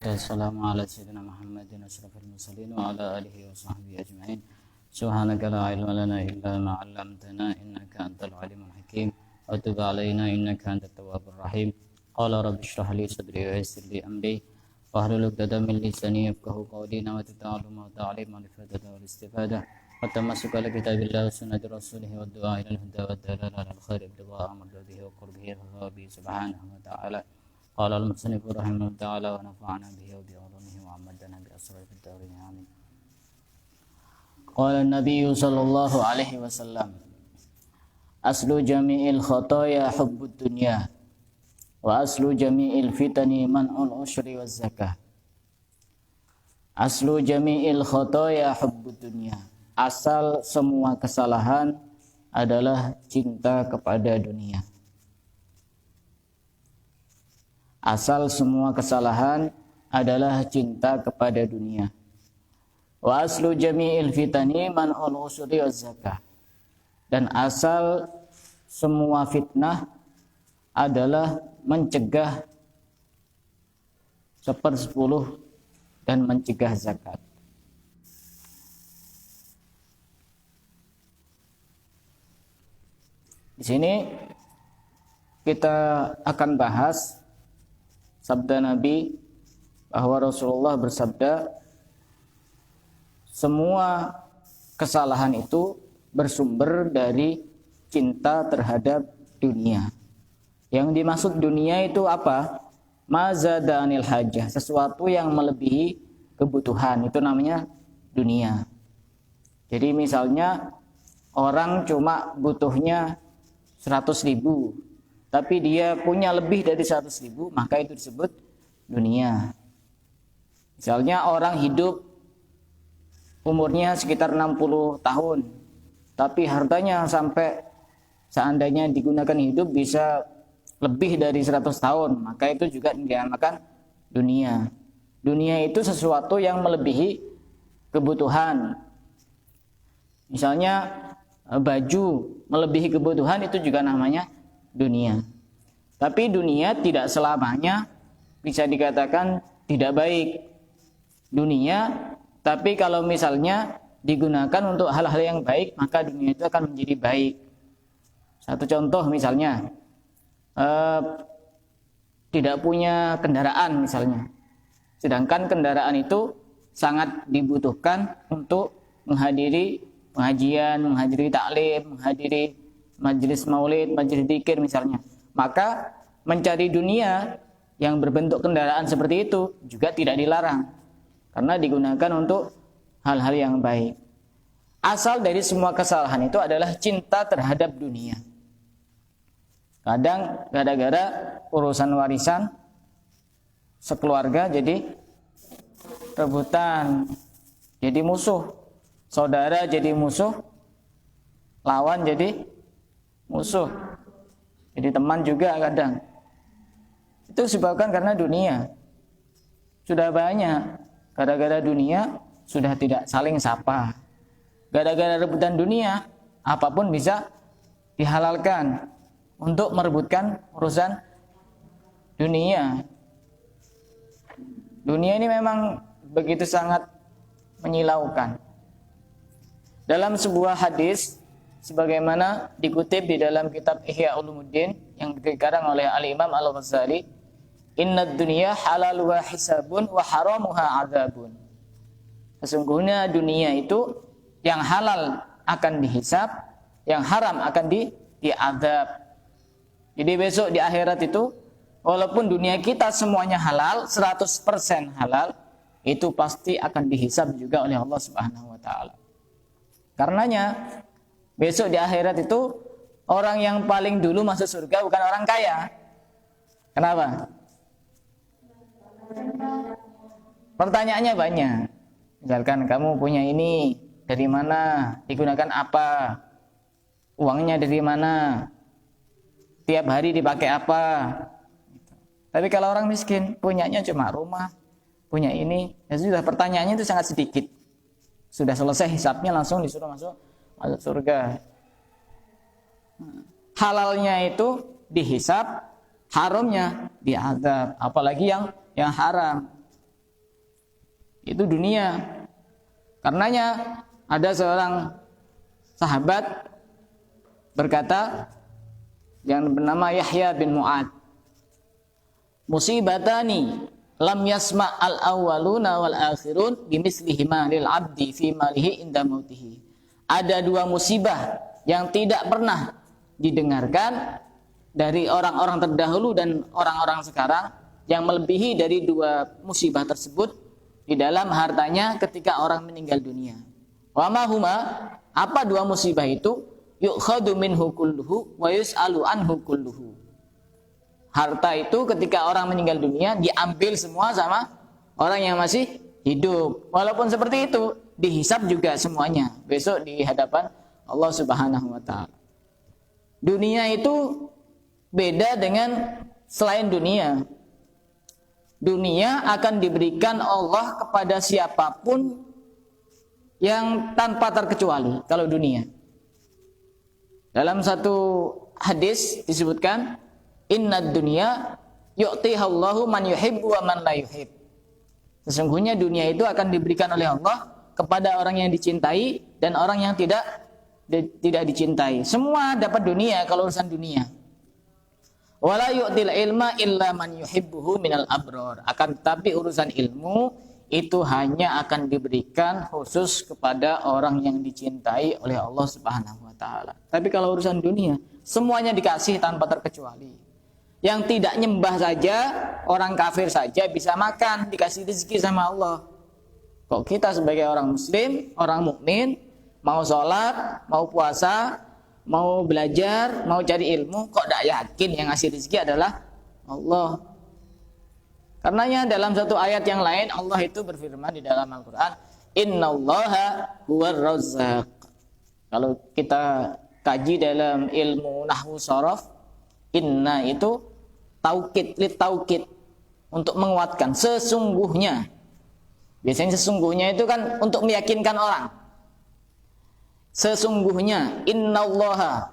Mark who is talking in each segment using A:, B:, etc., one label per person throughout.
A: Assalamu ala sayyidina Muhammadin asyrafil mursalin wa ala alihi wa sahbihi ajma'in. Subhanaka la ilma lana illa ma 'allamtana innaka antal alimul hakim wa tub 'alaina innaka antat tawwabur rahim. Qala rabbi shrah li sadri wa yassir li amri wahlul 'uqdatam min lisani yafqahu qawli. Wa ta'allum wa ta'lim wa ifadatu wal istifadah wa tamassuku ala kitabillah wa sunnati rasulih wa du'a ila al-huda wa dalala ala al-khair ibtigha'a mardatihi wa qurbihi wa bi subhanahu wa ta'ala. قال المصنف رحمه الله تعالى ونفعنا به وبعلومه وعمدنا بأسرار في الدارين آمين. قال النبي صلى الله عليه وسلم أصل جميع الخطايا حب الدنيا وأصل جميع الفتن منع العشر والزكاة. أصل جميع الخطايا حب الدنيا. Asal semua kesalahan adalah cinta kepada dunia. Asal semua kesalahan adalah cinta kepada dunia. Wa aslu jami'il fitani man'ul usuri waz zakah. Dan asal semua fitnah adalah mencegah 1/10 dan mencegah zakat. Di sini kita akan bahas sabda Nabi bahwa Rasulullah bersabda, semua kesalahan itu bersumber dari cinta terhadap dunia. Yang dimaksud dunia itu apa? Mazadanil hajah, sesuatu yang melebihi kebutuhan, itu namanya dunia. Jadi misalnya orang cuma butuhnya 100.000, tapi dia punya lebih dari 100.000, maka itu disebut dunia. Misalnya orang hidup umurnya sekitar 60 tahun, tapi hartanya sampai seandainya digunakan hidup bisa lebih dari 100 tahun, maka itu juga dinamakan dunia. Dunia itu sesuatu yang melebihi kebutuhan. Misalnya baju melebihi kebutuhan, itu juga namanya dunia. Tapi dunia tidak selamanya bisa dikatakan tidak baik. Dunia, tapi kalau misalnya digunakan untuk hal-hal yang baik, maka dunia itu akan menjadi baik. Satu contoh misalnya, tidak punya kendaraan misalnya, sedangkan kendaraan itu sangat dibutuhkan untuk menghadiri pengajian, menghadiri taklim, menghadiri majelis maulid, majelis dzikir misalnya. Maka mencari dunia yang berbentuk kendaraan seperti itu juga tidak dilarang, karena digunakan untuk hal-hal yang baik. Asal dari semua kesalahan itu adalah cinta terhadap dunia. Kadang gara-gara urusan warisan sekeluarga jadi rebutan, jadi musuh. Saudara jadi musuh, lawan jadi musuh. Jadi teman juga kadang. Itu disebabkan karena dunia. Sudah banyak gara-gara dunia sudah tidak saling sapa. Gara-gara rebutan dunia, apapun bisa dihalalkan untuk merebutkan urusan dunia. Dunia ini memang begitu sangat menyilaukan. Dalam sebuah hadis sebagaimana dikutip di dalam kitab Ihya Ulumuddin yang dikarang oleh Al-Imam Al-Ghazali, innad dunya halal wa hisabun wa haramuha adzabun. Sesungguhnya dunia itu yang halal akan dihisab, yang haram akan diadzab. Jadi besok di akhirat itu walaupun dunia kita semuanya halal, 100% halal, itu pasti akan dihisab juga oleh Allah Subhanahu wa taala. Karenanya besok di akhirat itu orang yang paling dulu masuk surga bukan orang kaya. Kenapa? Pertanyaannya banyak. Misalkan kamu punya ini, dari mana? Digunakan apa? Uangnya dari mana? Tiap hari dipakai apa? Tapi kalau orang miskin, punyanya cuma rumah, punya ini, ya sudah, pertanyaannya itu sangat sedikit. Sudah selesai hisabnya langsung disuruh masuk surga. Halalnya itu dihisab, haramnya diazab. Apalagi yang haram. itu dunia. Karenanya ada seorang sahabat berkata yang bernama Yahya bin Mu'ad, musibatani lam yasma al-awwaluna wal akhirun bimislihima lil abdi fi malihi inda mautihi. Ada dua musibah yang tidak pernah didengarkan dari orang-orang terdahulu dan orang-orang sekarang, yang melebihi dari dua musibah tersebut di dalam hartanya ketika orang meninggal dunia. Wa ma huma, apa dua musibah itu? Yu'khadu minhu kulluhu wa yus'alu anhu kulluhu. Harta itu ketika orang meninggal dunia diambil semua sama orang yang masih hidup. Walaupun seperti itu, dihisab juga semuanya besok di hadapan Allah Subhanahu wa taala. Dunia itu beda dengan selain dunia. Dunia akan diberikan Allah kepada siapapun yang tanpa terkecuali kalau dunia. Dalam satu hadis disebutkan, innad dunya yu'tiha Allahu man yuhibbu wa man la yuhib. Sesungguhnya dunia itu akan diberikan oleh Allah kepada orang yang dicintai dan orang yang tidak dicintai. Semua dapat dunia kalau urusan dunia. Wala yu'til ilma illa man yuhibbuhu minal abror. Akan tetapi urusan ilmu itu hanya akan diberikan khusus kepada orang yang dicintai oleh Allah Subhanahu wa taala. Tapi kalau urusan dunia, semuanya dikasih tanpa terkecuali. Yang tidak nyembah saja, orang kafir saja bisa makan, dikasih rezeki sama Allah. Kok kita sebagai orang muslim, orang mukmin, mau sholat, mau puasa, mau belajar, mau cari ilmu, kok tidak yakin yang ngasih rezeki adalah Allah? Karenanya dalam satu ayat yang lain Allah itu berfirman di dalam Al-Quran, innallaha huwar razzaq. Kalau kita kaji dalam ilmu nahwu sharaf, inna itu taukid, lit taukid, untuk menguatkan sesungguhnya. Biasanya sesungguhnya itu kan untuk meyakinkan orang. Sesungguhnya, innallaha,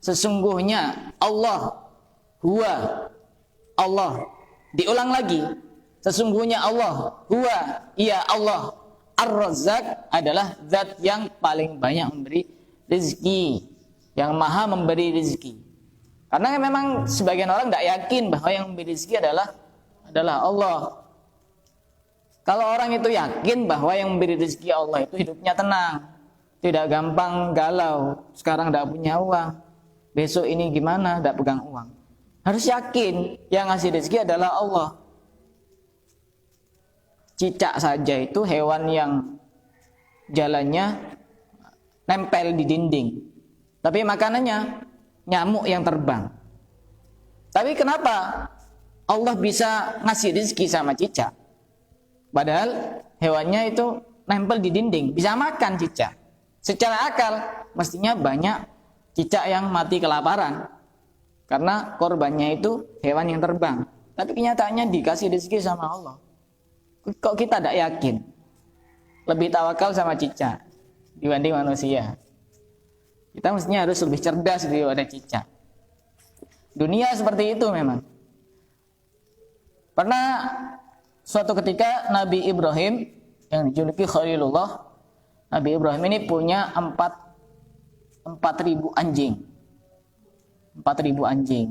A: sesungguhnya Allah, huwa, Allah. Diulang lagi, sesungguhnya Allah, huwa, iya Allah, ar-razzaq adalah zat yang paling banyak memberi rezeki, yang maha memberi rezeki. Karena memang sebagian orang tidak yakin bahwa yang memberi rezeki adalah Allah. Kalau orang itu yakin bahwa yang memberi rezeki Allah itu hidupnya tenang, tidak gampang galau, sekarang tidak punya uang, besok ini gimana, tidak pegang uang. Harus yakin yang ngasih rezeki adalah Allah. Cicak saja itu hewan yang jalannya nempel di dinding, tapi makanannya nyamuk yang terbang. Tapi kenapa Allah bisa ngasih rezeki sama cicak? Padahal hewannya itu nempel di dinding, bisa makan cicak. Secara akal mestinya banyak cicak yang mati kelaparan karena korbannya itu hewan yang terbang. Tapi kenyataannya dikasih rezeki sama Allah. Kok kita tidak yakin? Lebih tawakal sama cicak dibanding manusia. Kita mestinya harus lebih cerdas daripada cicak. Dunia seperti itu memang. Pernah suatu ketika Nabi Ibrahim yang dijuluki Khalilullah, Nabi Ibrahim ini punya 4.000 anjing. 4.000 anjing.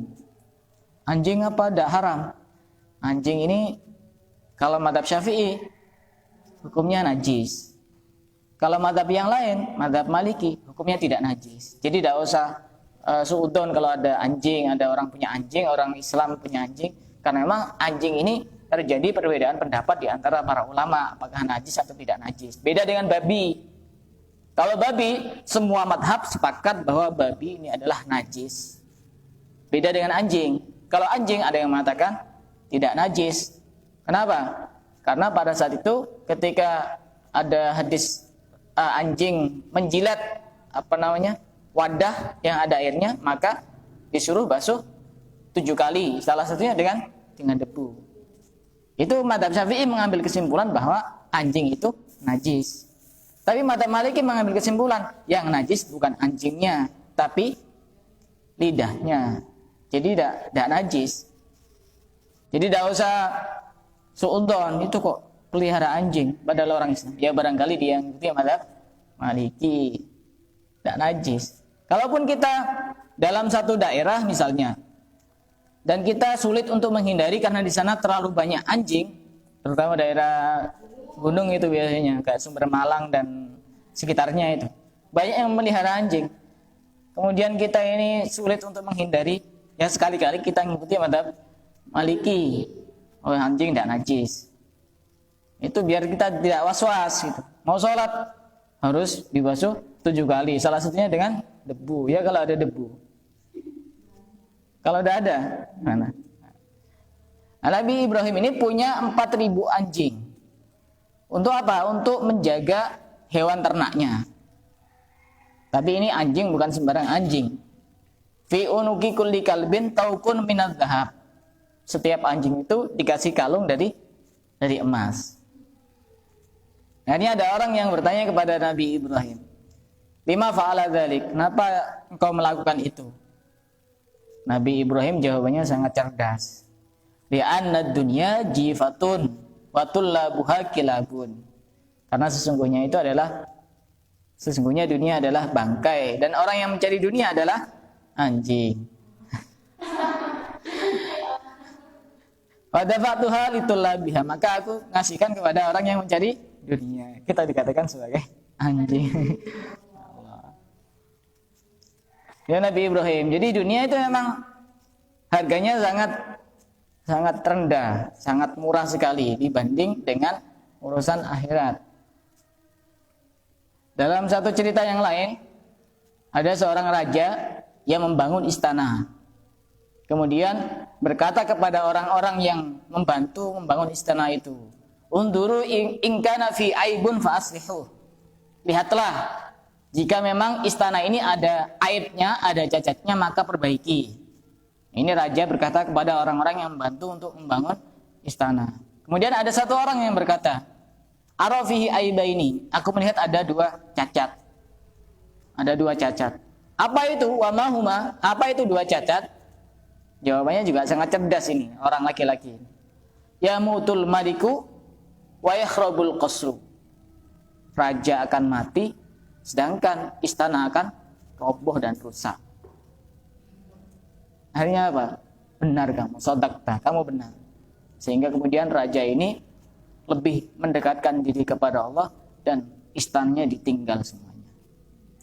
A: Anjing apa? Tidak haram. Anjing ini kalau mazhab Syafi'i hukumnya najis. Kalau mazhab yang lain, mazhab Maliki, hukumnya tidak najis. Jadi tidak usah suudon kalau ada anjing, ada orang punya anjing, orang Islam punya anjing. Karena memang anjing ini terjadi perbedaan pendapat di antara para ulama, apakah najis atau tidak najis. Beda dengan babi. Kalau babi, semua madhab sepakat bahwa babi ini adalah najis. Beda dengan anjing. Kalau anjing ada yang mengatakan tidak najis. Kenapa? Karena pada saat itu ketika ada hadis anjing menjilat wadah yang ada airnya, maka disuruh basuh 7 kali. Salah satunya dengan debu. Itu mazhab Syafi'i mengambil kesimpulan bahwa anjing itu najis. Tapi mazhab Maliki mengambil kesimpulan yang najis bukan anjingnya, tapi lidahnya. Jadi tidak najis. Jadi tidak usah suudon, itu kok pelihara anjing padahal orang Islam. Ya barangkali dia yang ikuti mazhab Maliki, tidak najis. Kalaupun kita dalam satu daerah misalnya, dan kita sulit untuk menghindari karena di sana terlalu banyak anjing, terutama daerah gunung itu biasanya, kayak Sumber Malang dan sekitarnya itu, banyak yang memelihara anjing. Kemudian kita ini sulit untuk menghindari, ya sekali-kali kita mengikuti mazhab Maliki, oh anjing tidak najis. Itu biar kita tidak was-was gitu. Mau sholat harus dibasuh 7 kali. Salah satunya dengan debu. Ya kalau ada debu. Kalau tidak ada, mana? Nabi Ibrahim ini punya 4.000 anjing. Untuk apa? Untuk menjaga hewan ternaknya. Tapi ini anjing bukan sembarang anjing. Fi unuki kulli kalbin taukun minadz dzahab. Setiap anjing itu dikasih kalung dari emas. Nah, ini ada orang yang bertanya kepada Nabi Ibrahim, "Lima fa'ala dzalik?" Kenapa engkau melakukan itu? Nabi Ibrahim jawabannya sangat cerdas. Li'anna dunya jifatun wa tullabuha kilabun. Karena sesungguhnya dunia adalah bangkai dan orang yang mencari dunia adalah anjing. Wa dafa'tuha litullabiha, maka aku ngasihkan kepada orang yang mencari dunia. Kita dikatakan sebagai anjing. Ya Nabi Ibrahim. Jadi dunia itu memang harganya sangat rendah, sangat murah sekali dibanding dengan urusan akhirat. Dalam satu cerita yang lain, ada seorang raja yang membangun istana. Kemudian berkata kepada orang-orang yang membantu membangun istana itu, "Unduru in kana fi aibun fa aslihu." Lihatlah, jika memang istana ini ada aibnya, ada cacatnya, maka perbaiki. Ini raja berkata kepada orang-orang yang membantu untuk membangun istana. Kemudian ada satu orang yang berkata, "Ara fihi aibaini." Aku melihat ada 2 cacat. Ada 2 cacat. Apa itu? Wa ma huma? Apa itu 2 cacat? Jawabannya juga sangat cerdas ini, orang laki-laki. Ya mutul maliku wa yakhrabul qasru. Raja akan mati, sedangkan istana akan roboh dan rusak. Akhirnya apa? Benar kamu, shadaqta, kamu benar. Sehingga kemudian raja ini lebih mendekatkan diri kepada Allah dan istananya ditinggal semuanya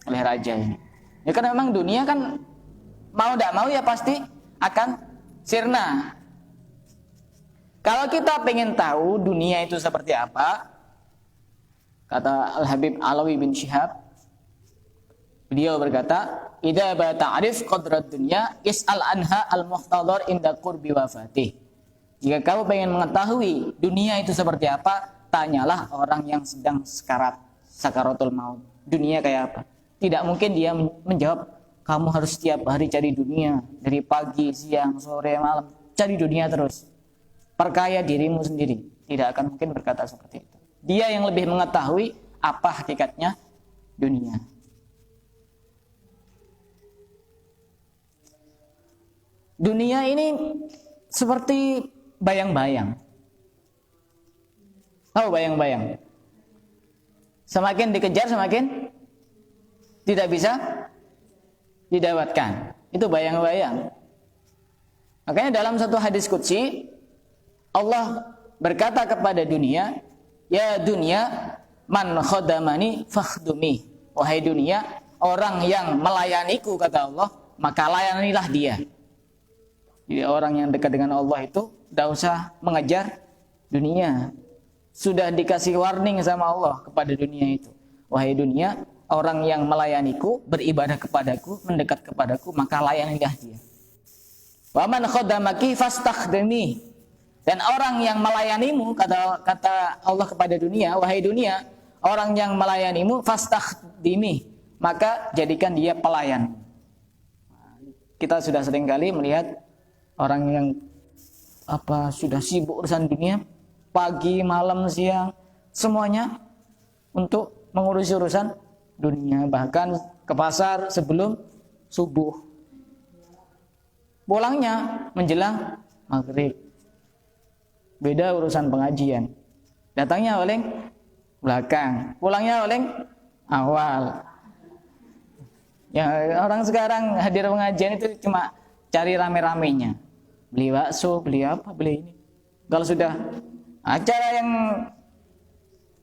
A: oleh raja ini. Ya karena memang dunia kan mau tidak mau ya pasti akan sirna. Kalau kita pengen tahu dunia itu seperti apa, kata Al-Habib Alawi bin Syihab, beliau berkata, "Idza ba ta'rif qadrat dunya is'al anha al-muhtadhar inda qurbi wafatih." Jika kamu pengen mengetahui dunia itu seperti apa, tanyalah orang yang sedang sakaratul maut. Dunia kayak apa? Tidak mungkin dia menjawab, "Kamu harus setiap hari cari dunia, dari pagi, siang, sore, malam, cari dunia terus. Perkaya dirimu sendiri." Tidak akan mungkin berkata seperti itu. Dia yang lebih mengetahui apa hakikatnya dunia. Dunia ini seperti bayang-bayang. Tahu bayang-bayang? Semakin dikejar semakin tidak bisa didapatkan. Itu bayang-bayang. Makanya dalam satu hadis qudsi Allah berkata kepada dunia, "Ya dunia, man khadamani fakhdumi." Wahai dunia, orang yang melayaniku, kata Allah, maka layanilah dia. Jadi orang yang dekat dengan Allah itu tidak usah mengejar dunia. Sudah dikasih warning sama Allah kepada dunia itu. Wahai dunia, orang yang melayaniku, beribadah kepadaku, mendekat kepadaku, maka layanilah dia. Wa man khadamaki fastakhdimi. Dan orang yang melayanimu, kata Allah kepada dunia, wahai dunia, orang yang melayanimu fastakhdimi, maka jadikan dia pelayan. Kita sudah sering kali melihat orang yang sudah sibuk urusan dunia, pagi, malam, siang, semuanya untuk mengurusi urusan dunia, bahkan ke pasar sebelum subuh. Pulangnya menjelang maghrib. Beda urusan pengajian. Datangnya paling belakang, pulangnya paling awal. Ya, orang sekarang hadir pengajian itu cuma cari rame-ramenya. Beli bakso, beli apa, beli ini. Kalau sudah acara yang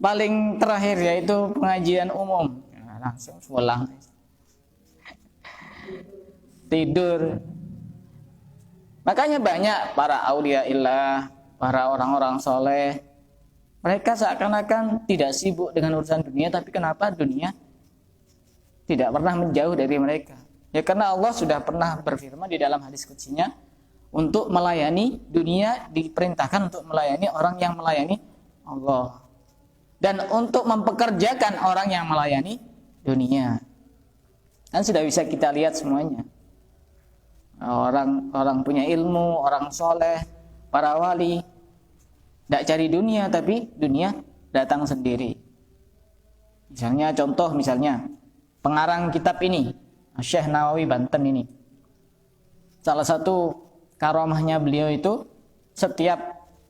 A: paling terakhir yaitu pengajian umum, ya, langsung pulang. Tidur. Makanya banyak para auliaillah, para orang-orang soleh, mereka seakan-akan tidak sibuk dengan urusan dunia, tapi kenapa dunia tidak pernah menjauh dari mereka? Ya karena Allah sudah pernah berfirman di dalam hadis qudsinya, untuk melayani dunia diperintahkan untuk melayani orang yang melayani Allah, dan untuk mempekerjakan orang yang melayani dunia. Kan sudah bisa kita lihat semuanya. Orang punya ilmu, orang soleh, para wali, tidak cari dunia, tapi dunia datang sendiri. Misalnya pengarang kitab ini, Syekh Nawawi Banten ini, salah satu karomahnya beliau itu setiap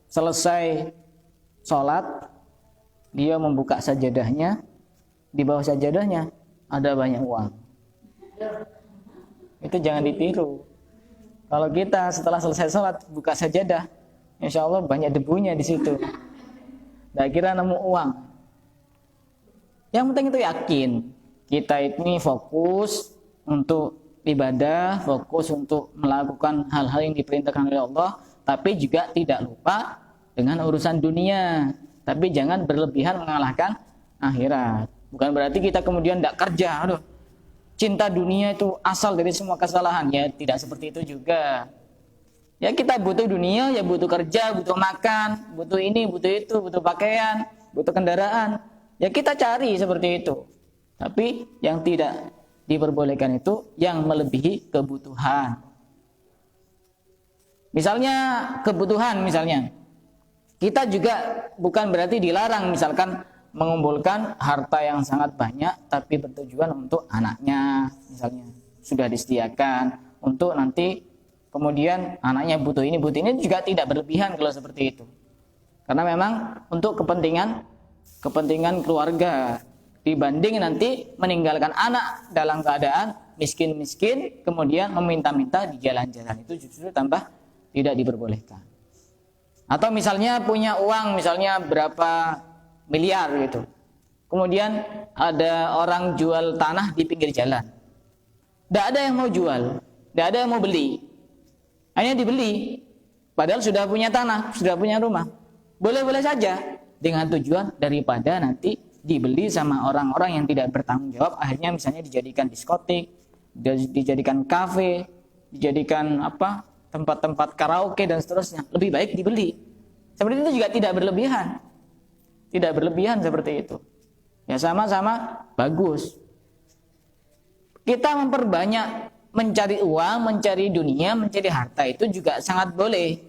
A: selesai sholat, dia membuka sajadahnya, di bawah sajadahnya ada banyak uang. Itu jangan ditiru. Kalau kita setelah selesai sholat buka sajadah, insya Allah banyak debunya di situ. Nggak kira nemu uang. Yang penting itu yakin kita ini fokus untuk ibadah, fokus untuk melakukan hal-hal yang diperintahkan oleh Allah, tapi juga tidak lupa dengan urusan dunia. Tapi jangan berlebihan mengalahkan akhirat. Bukan berarti kita kemudian tidak kerja. Aduh, cinta dunia itu asal dari semua kesalahan. Ya tidak seperti itu juga. Ya kita butuh dunia, ya butuh kerja, butuh makan, butuh ini, butuh itu, butuh pakaian, butuh kendaraan. Ya kita cari seperti itu. Tapi yang tidak diperbolehkan itu yang melebihi kebutuhan. Misalnya kebutuhan, kita juga bukan berarti dilarang misalkan mengumpulkan harta yang sangat banyak tapi bertujuan untuk anaknya, misalnya sudah disediakan untuk nanti kemudian anaknya butuh ini juga tidak berlebihan kalau seperti itu. Karena memang untuk kepentingan keluarga, dibanding nanti meninggalkan anak dalam keadaan miskin-miskin kemudian meminta-minta di jalan-jalan, itu justru tambah tidak diperbolehkan. Atau misalnya punya uang misalnya berapa miliar gitu, kemudian ada orang jual tanah di pinggir jalan, tidak ada yang mau jual, tidak ada yang mau beli, hanya dibeli, padahal sudah punya tanah, sudah punya rumah, boleh-boleh saja, dengan tujuan daripada nanti dibeli sama orang-orang yang tidak bertanggung jawab, akhirnya misalnya dijadikan diskotik, dijadikan kafe, dijadikan tempat-tempat karaoke dan seterusnya. Lebih baik dibeli. Seperti itu juga tidak berlebihan. Tidak berlebihan seperti itu. Ya sama-sama bagus. Kita memperbanyak mencari uang, mencari dunia, mencari harta itu juga sangat boleh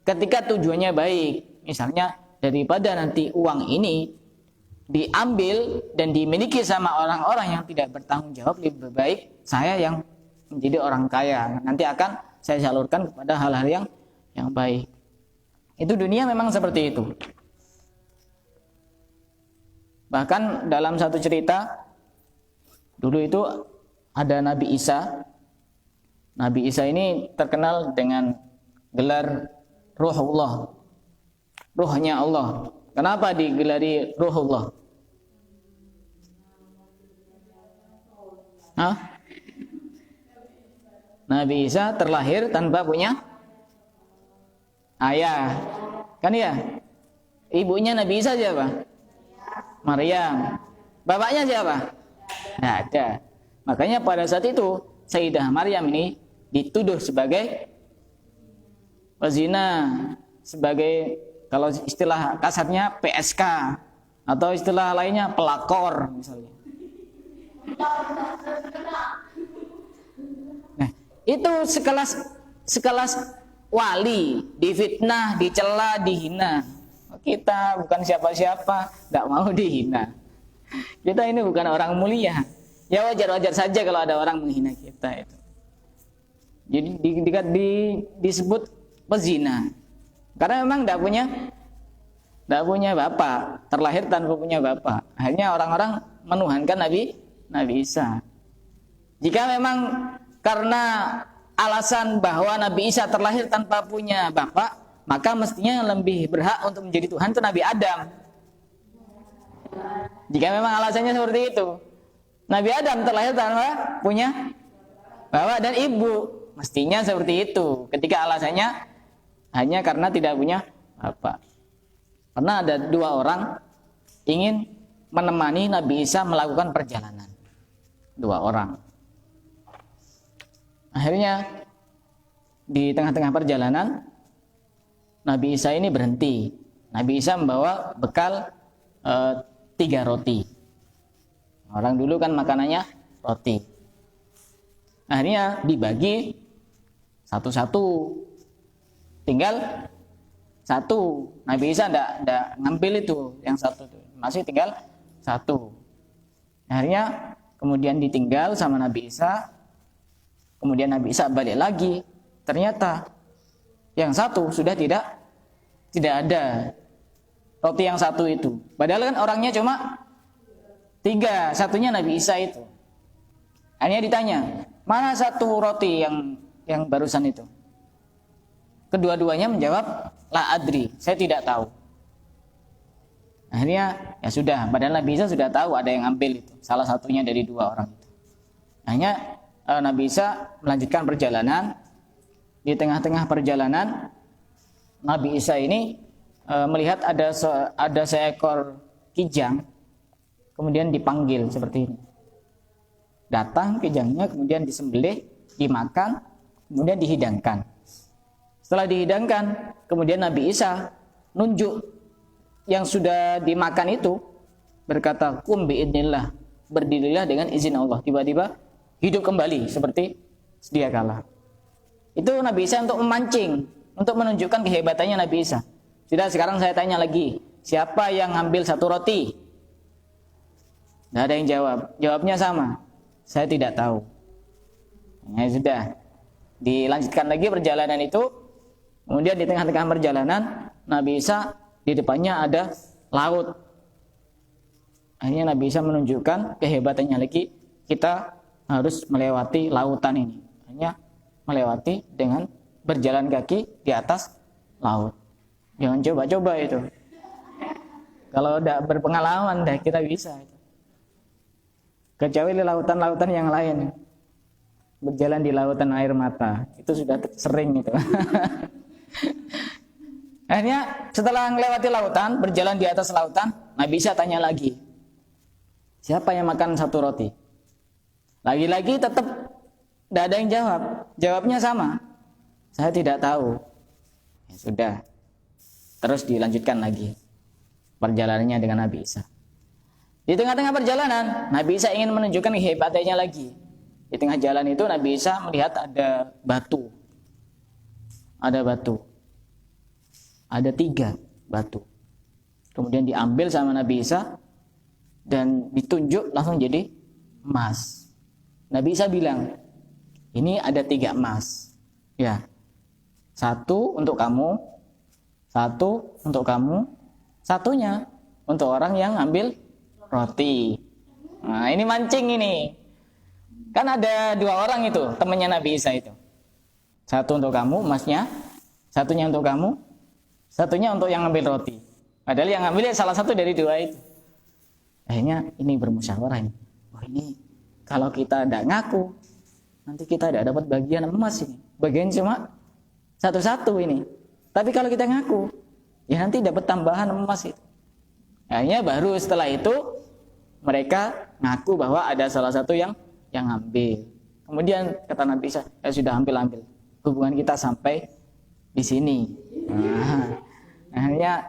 A: ketika tujuannya baik. Misalnya daripada nanti uang ini diambil dan dimiliki sama orang-orang yang tidak bertanggung jawab, lebih baik saya yang menjadi orang kaya. Nanti akan saya salurkan kepada hal-hal yang baik. Itu dunia memang seperti itu. Bahkan dalam satu cerita, dulu itu ada Nabi Isa. Nabi Isa ini terkenal dengan gelar Ruhullah, Ruhnya Allah. Kenapa digelari Ruhullah? Nabi Isa terlahir tanpa punya ayah, kan ya? Ibunya Nabi Isa siapa? Maryam. Bapaknya siapa? Tidak ada. Makanya pada saat itu Sayyidah Maryam ini dituduh sebagai pezina, sebagai kalau istilah kasarnya PSK, atau istilah lainnya pelakor misalnya. Nah, itu sekelas wali difitnah, dicela, dihina. Kita bukan siapa-siapa, tidak mau dihina. Kita ini bukan orang mulia. Ya wajar-wajar saja kalau ada orang menghina kita itu. Jadi disebut pezina. Karena memang tidak tidak punya bapak, terlahir tanpa punya bapak. Akhirnya orang-orang menuhankan Nabi Isa. Jika memang karena alasan bahwa Nabi Isa terlahir tanpa punya bapak, maka mestinya yang lebih berhak untuk menjadi Tuhan itu Nabi Adam. Jika memang alasannya seperti itu, Nabi Adam terlahir tanpa punya bapak dan ibu, mestinya seperti itu. Ketika alasannya hanya karena tidak punya bapak. Karena ada dua orang ingin menemani Nabi Isa melakukan perjalanan. Dua orang. Akhirnya di tengah-tengah perjalanan Nabi Isa ini berhenti. Nabi Isa membawa bekal 3 roti. Orang dulu kan makanannya roti. Akhirnya dibagi satu-satu. Tinggal satu. Nabi Isa tidak ngambil itu yang satu. Masih tinggal satu. Akhirnya kemudian ditinggal sama Nabi Isa. Kemudian Nabi Isa balik lagi. Ternyata yang satu sudah tidak ada roti yang satu itu. Padahal kan orangnya cuma 3, satunya Nabi Isa itu. Akhirnya ditanya, mana satu roti yang barusan itu? Kedua-duanya menjawab, la adri, saya tidak tahu. Akhirnya ya sudah, padahal Nabi Isa sudah tahu ada yang ambil itu, salah satunya dari 2 orang itu. Akhirnya Nabi Isa melanjutkan perjalanan. Di tengah-tengah perjalanan Nabi Isa ini melihat ada seekor kijang, kemudian dipanggil seperti ini. Datang kijangnya, kemudian disembelih, dimakan, kemudian dihidangkan. Setelah dihidangkan, kemudian Nabi Isa nunjuk yang sudah dimakan itu, berkata, "Qum biidznillah," berdirilah dengan izin Allah. Tiba-tiba hidup kembali seperti sedia kala. Itu Nabi Isa untuk memancing, untuk menunjukkan kehebatannya Nabi Isa. Sudah, sekarang saya tanya lagi, siapa yang ambil satu roti? Tidak ada yang jawab. Jawabnya sama, saya tidak tahu. Ya sudah, dilanjutkan lagi perjalanan itu. Kemudian di tengah-tengah perjalanan Nabi Isa, di depannya ada laut. Akhirnya Nabi Isa menunjukkan kehebatannya lagi. Kita harus melewati lautan ini. Hanya melewati dengan berjalan kaki di atas laut. Jangan coba-coba itu. Kalau tidak berpengalaman dah kita bisa. Kecuali lautan-lautan yang lain. Berjalan di lautan air mata. Itu sudah sering itu. Akhirnya setelah melewati lautan, berjalan di atas lautan, Nabi Isa tanya lagi, siapa yang makan satu roti? Lagi-lagi tetap tidak ada yang jawab. Jawabnya sama, saya tidak tahu. Ya sudah, terus dilanjutkan lagi perjalanannya dengan Nabi Isa. Di tengah-tengah perjalanan, Nabi Isa ingin menunjukkan kehebatannya lagi. Di tengah jalan itu Nabi Isa melihat ada batu. Ada batu. Ada 3 batu. Kemudian diambil sama Nabi Isa dan ditunjuk langsung jadi emas. Nabi Isa bilang, ini ada 3 emas. Ya, 1 untuk kamu, 1 untuk kamu, 1-nya untuk orang yang ambil roti. Nah, ini mancing ini. Kan ada 2 orang itu, temannya Nabi Isa itu. 1 untuk kamu, emasnya. 1-nya untuk kamu, 1-nya untuk yang ambil roti. Padahal yang ambil salah satu dari 2 itu. Akhirnya ini bermusyawarah ini. Wah, ini kalau kita tidak ngaku, nanti kita tidak dapat bagian emas ini. Bagian cuma 1-1 ini. Tapi kalau kita ngaku, ya nanti dapat tambahan emas itu. Akhirnya baru setelah itu mereka ngaku bahwa ada salah satu yang ambil. Kemudian kata Nabi Isa, ya sudah ambil. Hubungan kita sampai di sini. Nah, akhirnya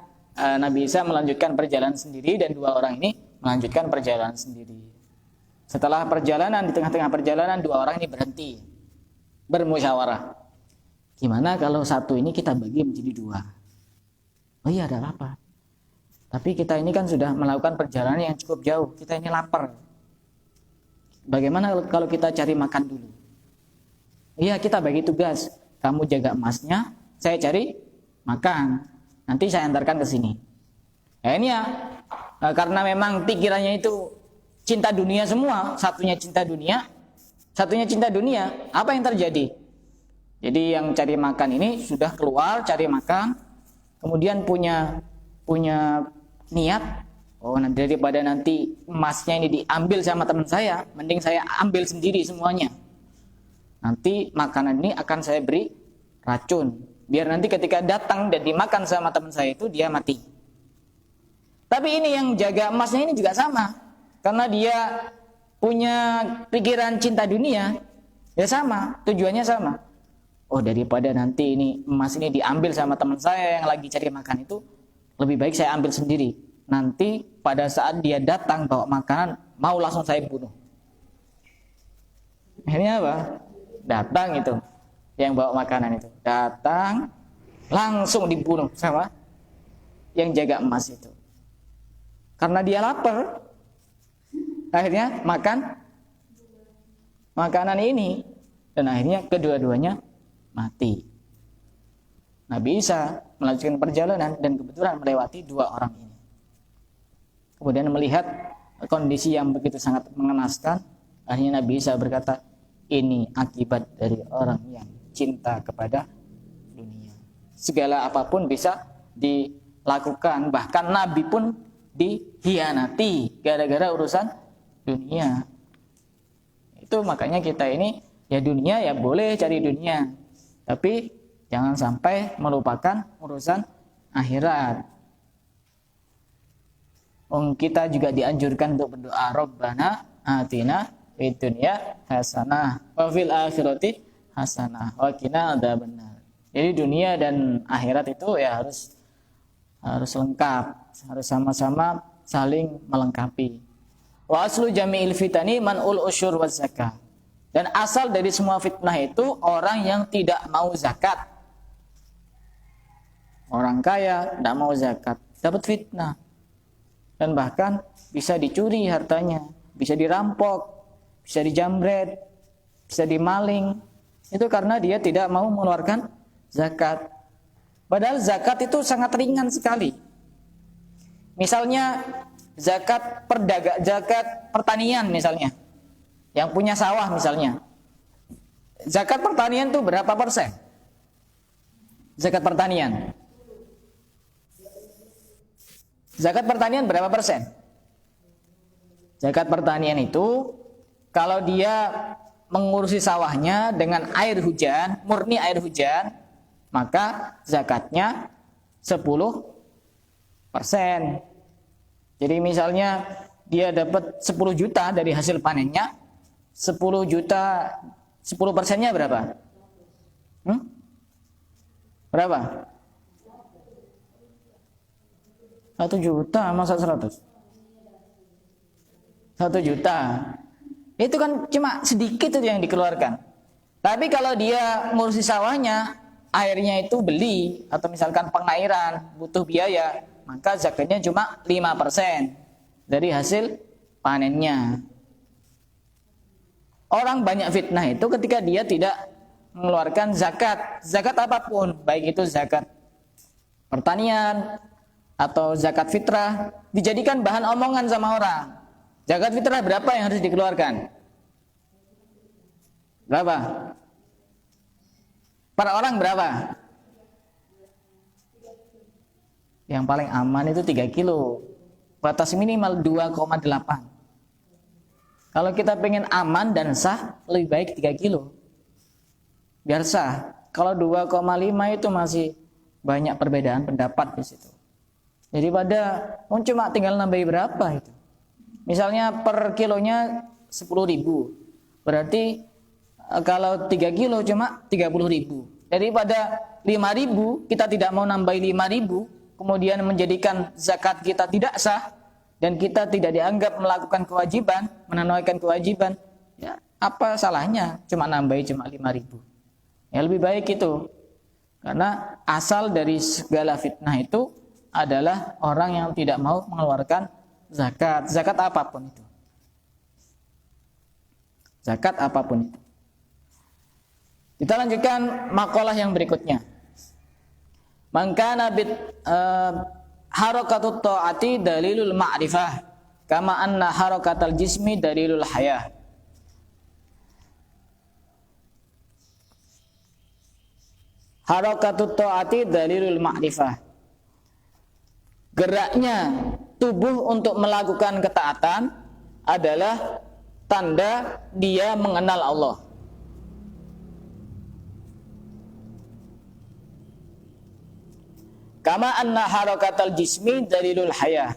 A: Nabi Isa melanjutkan perjalanan sendiri dan 2 orang ini melanjutkan perjalanan sendiri. Setelah perjalanan, di tengah-tengah perjalanan 2 orang ini berhenti, bermusyawarah. Gimana kalau 1 ini kita bagi menjadi 2? Oh iya, ada apa? Tapi kita ini kan sudah melakukan perjalanan yang cukup jauh. Kita ini lapar. Bagaimana kalau kita cari makan dulu? Iya, kita bagi tugas. Kamu jaga emasnya, saya cari makan. Nanti saya antarkan ke sini. Nah, ini ya, karena memang pikirannya itu cinta dunia semua, satunya cinta dunia, apa yang terjadi? Jadi yang cari makan ini sudah keluar cari makan, kemudian punya niat, oh daripada nanti emasnya ini diambil sama teman saya, mending saya ambil sendiri semuanya. Nanti makanan ini akan saya beri racun, biar nanti ketika datang dan dimakan sama teman saya itu dia mati. Tapi ini yang jaga emasnya ini juga sama, karena dia punya pikiran cinta dunia, ya sama, tujuannya sama. Oh daripada nanti ini emas ini diambil sama teman saya yang lagi cari makan itu, lebih baik saya ambil sendiri. Nanti pada saat dia datang bawa makanan, mau langsung saya bunuh. Akhirnya apa? Datang itu yang bawa makanan itu, datang langsung dibunuh sama yang jaga emas itu. Karena dia lapar, akhirnya makan makanan ini, dan akhirnya kedua-duanya mati. Nabi Isa melanjutkan perjalanan dan kebetulan melewati dua orang ini. Kemudian melihat kondisi yang begitu sangat mengenaskan, akhirnya Nabi Isa berkata, ini akibat dari orang yang cinta kepada dunia. Segala apapun bisa dilakukan, bahkan Nabi pun dihianati gara-gara urusan dunia. Itu makanya kita ini ya dunia ya boleh cari dunia, tapi jangan sampai melupakan urusan akhirat. Kita juga dianjurkan untuk berdoa, Rabbana atina fid dunya hasanah wa fil akhirati hasanah wa qina adzabannar. Jadi dunia dan akhirat itu ya harus lengkap, harus sama-sama saling melengkapi. Wa aslu jami'il fitani man'ul usyur wa zakah. Dan asal dari semua fitnah itu orang yang tidak mau zakat. Orang kaya tidak mau zakat, dapat fitnah. Dan bahkan bisa dicuri hartanya, bisa dirampok, bisa dijamret, bisa dimaling. Itu karena dia tidak mau mengeluarkan zakat. Padahal zakat itu sangat ringan sekali. Misalnya zakat pertanian misalnya. Yang punya sawah misalnya. Zakat pertanian itu berapa persen? Zakat pertanian. Zakat pertanian berapa persen? Zakat pertanian itu kalau dia mengurusi sawahnya dengan air hujan, murni air hujan, maka zakatnya 10%. Jadi misalnya dia dapat 10 juta dari hasil panennya, 10 juta, 10%-nya berapa? Berapa? 1 juta, masa 100? 1 juta. Itu kan cuma sedikit itu yang dikeluarkan. Tapi kalau dia ngurusi sawahnya, airnya itu beli, atau misalkan pengairan, butuh biaya, maka zakatnya cuma 5% dari hasil panennya. Orang banyak fitnah itu ketika dia tidak mengeluarkan zakat apapun, baik itu zakat pertanian atau zakat fitrah, dijadikan bahan omongan sama orang. Zakat fitrah berapa yang harus dikeluarkan? Berapa? Per orang berapa? Yang paling aman itu 3 kilo. Batas minimal 2,8. Kalau kita pengen aman dan sah, lebih baik 3 kilo. Biar sah. Kalau 2,5 itu masih banyak perbedaan pendapat di situ. Jadi cuma tinggal nambahi berapa itu. Misalnya per kilonya 10.000. Berarti kalau 3 kilo cuma 30.000. Daripada 5.000 kita tidak mau nambahi 5.000, kemudian menjadikan zakat kita tidak sah dan kita tidak dianggap melakukan kewajiban, menunaikan kewajiban, ya apa salahnya cuma nambahi cuma 5.000. Ya lebih baik itu. Karena asal dari segala fitnah itu adalah orang yang tidak mau mengeluarkan zakat. Zakat apapun itu. Zakat apapun itu. Kita lanjutkan makalah yang berikutnya. Man kana harakatut ta'ati dalilul ma'rifah kama anna harakatal jismi dalilul hayah. Harakatut ta'ati dalilul ma'rifah. Geraknya tubuh untuk melakukan ketaatan adalah tanda dia mengenal Allah. Kama anna harakatal jismi dalilul hayah.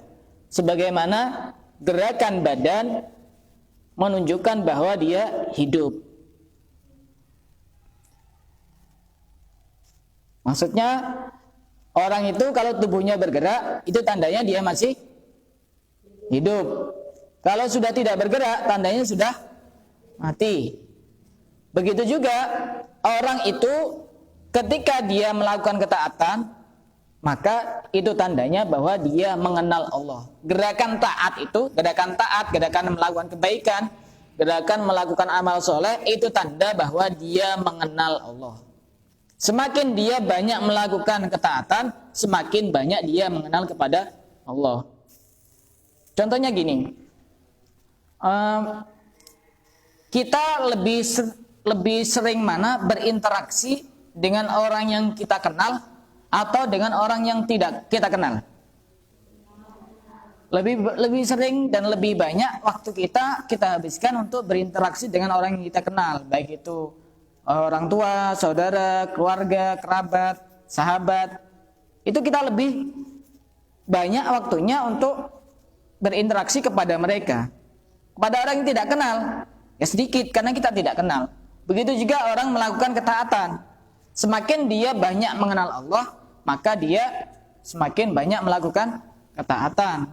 A: Sebagaimana gerakan badan menunjukkan bahwa dia hidup. Maksudnya orang itu kalau tubuhnya bergerak, itu tandanya dia masih hidup. Kalau sudah tidak bergerak, tandanya sudah mati. Begitu juga orang itu ketika dia melakukan ketaatan, maka itu tandanya bahwa dia mengenal Allah. Gerakan taat itu, gerakan melakukan kebaikan, gerakan melakukan amal soleh, itu tanda bahwa dia mengenal Allah. Semakin dia banyak melakukan ketaatan, semakin banyak dia mengenal kepada Allah. Contohnya gini, kita lebih sering mana berinteraksi dengan orang yang kita kenal atau dengan orang yang tidak kita kenal? Lebih sering dan lebih banyak waktu kita habiskan untuk berinteraksi dengan orang yang kita kenal, baik itu orang tua, saudara, keluarga, kerabat, sahabat. Itu kita lebih banyak waktunya untuk berinteraksi kepada mereka. Kepada orang yang tidak kenal, ya sedikit karena kita tidak kenal. Begitu juga orang melakukan ketaatan. Semakin dia banyak mengenal Allah, maka dia semakin banyak melakukan ketaatan.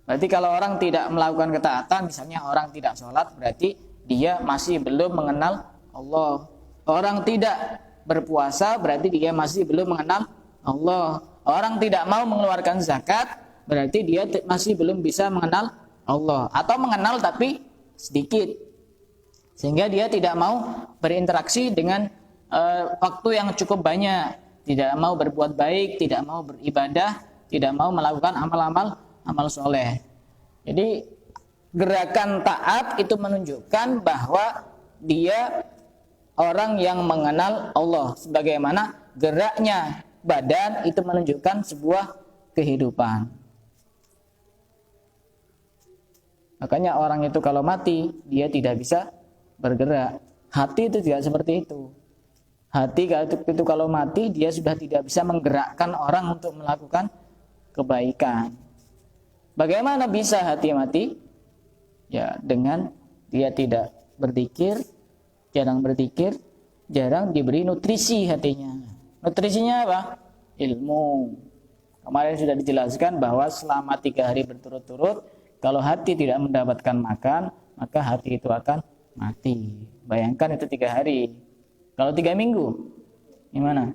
A: Berarti kalau orang tidak melakukan ketaatan, misalnya orang tidak sholat, berarti dia masih belum mengenal Allah. Orang tidak berpuasa, berarti dia masih belum mengenal Allah. Orang tidak mau mengeluarkan zakat, berarti dia masih belum bisa mengenal Allah. Atau mengenal tapi sedikit, sehingga dia tidak mau berinteraksi dengan waktu yang cukup banyak, tidak mau berbuat baik, tidak mau beribadah, tidak mau melakukan amal soleh. Jadi gerakan taat itu menunjukkan bahwa dia orang yang mengenal Allah. Sebagaimana geraknya badan itu menunjukkan sebuah kehidupan. Makanya orang itu kalau mati, dia tidak bisa bergerak. Hati itu juga seperti itu. Hati itu kalau mati, dia sudah tidak bisa menggerakkan orang untuk melakukan kebaikan. Bagaimana bisa hati mati? Ya, dengan dia tidak berzikir, jarang berzikir, jarang diberi nutrisi hatinya. Nutrisinya apa? Ilmu. Kemarin sudah dijelaskan bahwa selama 3 hari berturut-turut, kalau hati tidak mendapatkan makan, maka hati itu akan mati. Bayangkan itu 3 hari. Kalau 3 minggu, gimana?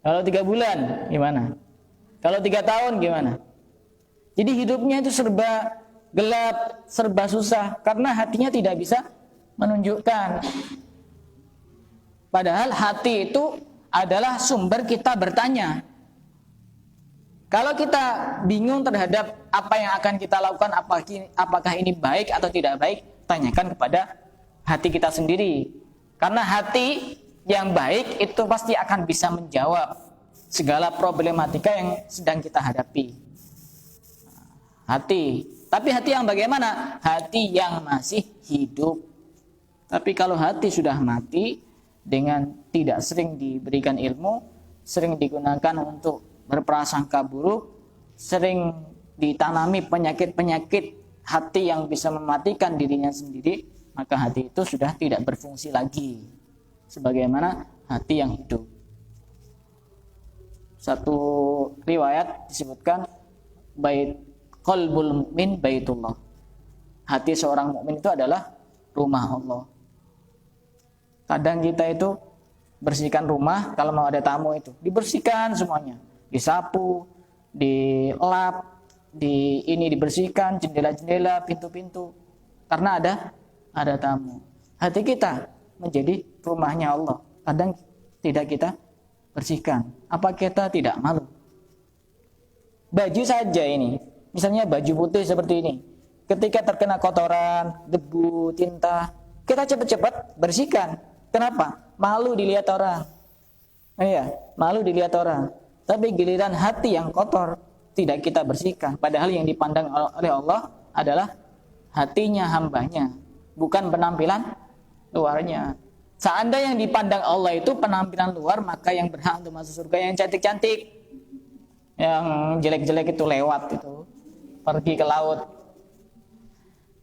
A: Kalau 3 bulan, gimana? Kalau 3 tahun, gimana? Jadi hidupnya itu serba gelap, serba susah, karena hatinya tidak bisa menunjukkan. Padahal hati itu adalah sumber kita bertanya. Kalau kita bingung terhadap apa yang akan kita lakukan, apakah ini baik atau tidak baik, tanyakan kepada hati kita sendiri. Karena hati yang baik itu pasti akan bisa menjawab segala problematika yang sedang kita hadapi. Hati. Tapi hati yang bagaimana? Hati yang masih hidup. Tapi kalau hati sudah mati, dengan tidak sering diberikan ilmu, sering digunakan untuk berprasangka buruk, sering ditanami penyakit-penyakit hati yang bisa mematikan dirinya sendiri, maka hati itu sudah tidak berfungsi lagi sebagaimana hati yang hidup. Satu riwayat disebutkan qalbul mukmin baitullah. Hati seorang mukmin itu adalah rumah Allah. Kadang kita itu bersihkan rumah, kalau mau ada tamu itu dibersihkan semuanya, disapu, dilap, dibersihkan jendela-jendela, pintu-pintu, karena ada tamu. Hati kita menjadi rumahnya Allah, kadang tidak kita bersihkan. Apa kita tidak malu? Baju saja ini, misalnya baju putih seperti ini, ketika terkena kotoran, debu, tinta, kita cepat-cepat bersihkan. Kenapa? Malu dilihat orang. Iya, malu dilihat orang. Tapi giliran hati yang kotor tidak kita bersihkan. Padahal yang dipandang oleh Allah adalah hatinya hambanya, bukan penampilan luarnya. Seandainya yang dipandang Allah itu penampilan luar, maka yang berhak untuk masuk surga yang cantik-cantik. Yang jelek-jelek itu lewat itu, pergi ke laut.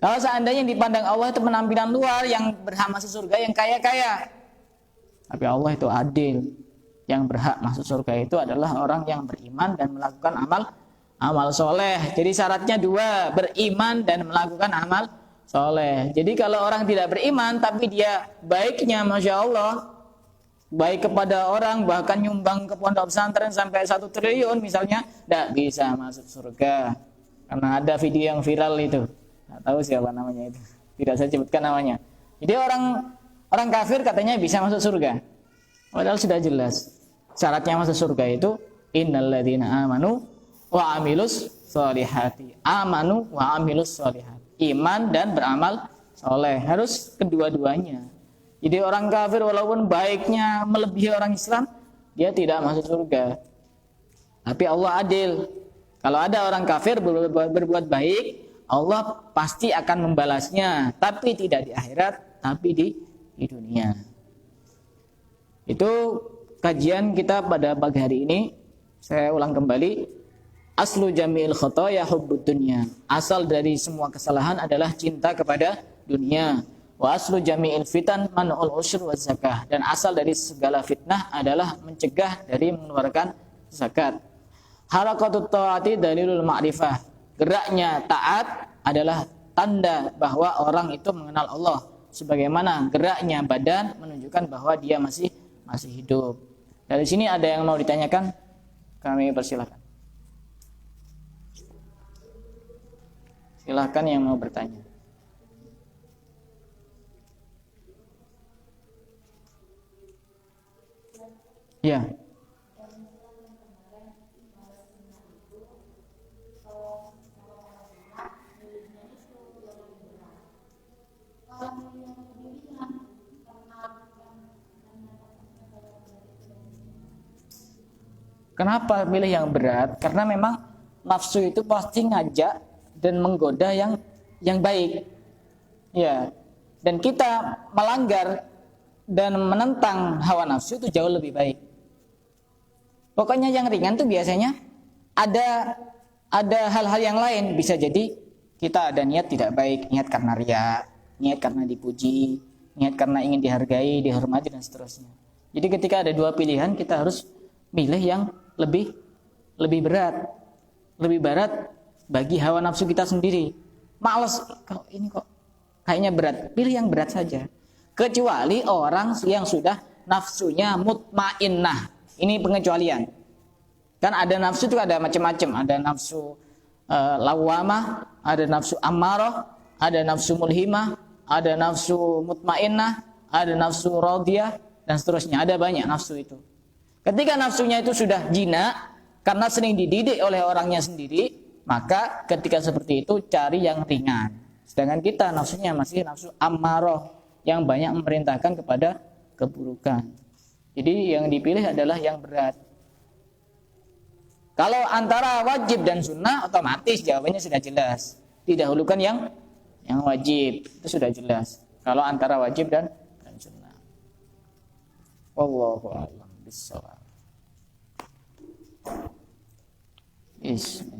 A: Kalau seandainya yang dipandang Allah itu penampilan luar, yang berhak masuk surga yang kaya-kaya. Tapi Allah itu adil. Yang berhak masuk surga itu adalah orang yang beriman dan melakukan amal soleh. Jadi syaratnya dua, beriman dan melakukan amal soleh. Jadi kalau orang tidak beriman tapi dia baiknya Masya Allah, baik kepada orang, bahkan nyumbang ke pondok pesantren sampai 1 triliun misalnya, tidak bisa masuk surga. Karena ada video yang viral itu, tidak tahu siapa namanya itu, tidak saya sebutkan namanya. Jadi orang kafir katanya bisa masuk surga, padahal sudah jelas syaratnya masuk surga itu innalladzina amanu wa amilus sholihati. Amanu wa amilus sholihati, iman dan beramal soleh, harus kedua-duanya. Jadi orang kafir walaupun baiknya melebihi orang Islam, dia tidak masuk surga. Tapi Allah adil. Kalau ada orang kafir berbuat baik, Allah pasti akan membalasnya, tapi tidak di akhirat, tapi di dunia. Itu kajian kita pada pagi hari ini. Saya ulang kembali, aslu jami'il khotoya hubbud dunya. Asal dari semua kesalahan adalah cinta kepada dunia. Wa aslu jami'il fitan man'ul usyur wa zakah. Dan asal dari segala fitnah adalah mencegah dari mengeluarkan zakat. Harakatut ta'ati dalilul ma'rifah. Geraknya taat adalah tanda bahwa orang itu mengenal Allah. Sebagaimana geraknya badan menunjukkan bahwa dia masih hidup. Dari sini ada yang mau ditanyakan? Kami persilakan. Silakan yang mau bertanya. Ya. Kenapa pilih yang berat? Karena memang nafsu itu pasti ngajak dan menggoda yang baik. Ya. Dan kita melanggar dan menentang hawa nafsu itu jauh lebih baik. Pokoknya yang ringan tuh biasanya ada hal-hal yang lain. Bisa jadi kita ada niat tidak baik, niat karena riya, niat karena dipuji, niat karena ingin dihargai, dihormati dan seterusnya. Jadi ketika ada dua pilihan, kita harus pilih yang lebih berat. Lebih berat bagi hawa nafsu kita sendiri. Males, kok ini kok kayaknya berat. Pilih yang berat saja. Kecuali orang yang sudah nafsunya mutmainnah. Ini pengecualian. Kan ada nafsu itu ada macam-macam. Ada nafsu lawamah, ada nafsu ammarah, ada nafsu mulhimah, ada nafsu mutmainnah, ada nafsu radiyah dan seterusnya. Ada banyak nafsu itu. Ketika nafsunya itu sudah jinak karena sering dididik oleh orangnya sendiri, maka ketika seperti itu cari yang ringan. Sedangkan kita nafsunya masih nafsu ammarah yang banyak memerintahkan kepada keburukan. Jadi yang dipilih adalah yang berat. Kalau antara wajib dan sunnah, otomatis jawabannya sudah jelas. Didahulukan yang wajib, itu sudah jelas. Kalau antara wajib dan sunnah. Wallahu a'lam bishawab. Bismillah.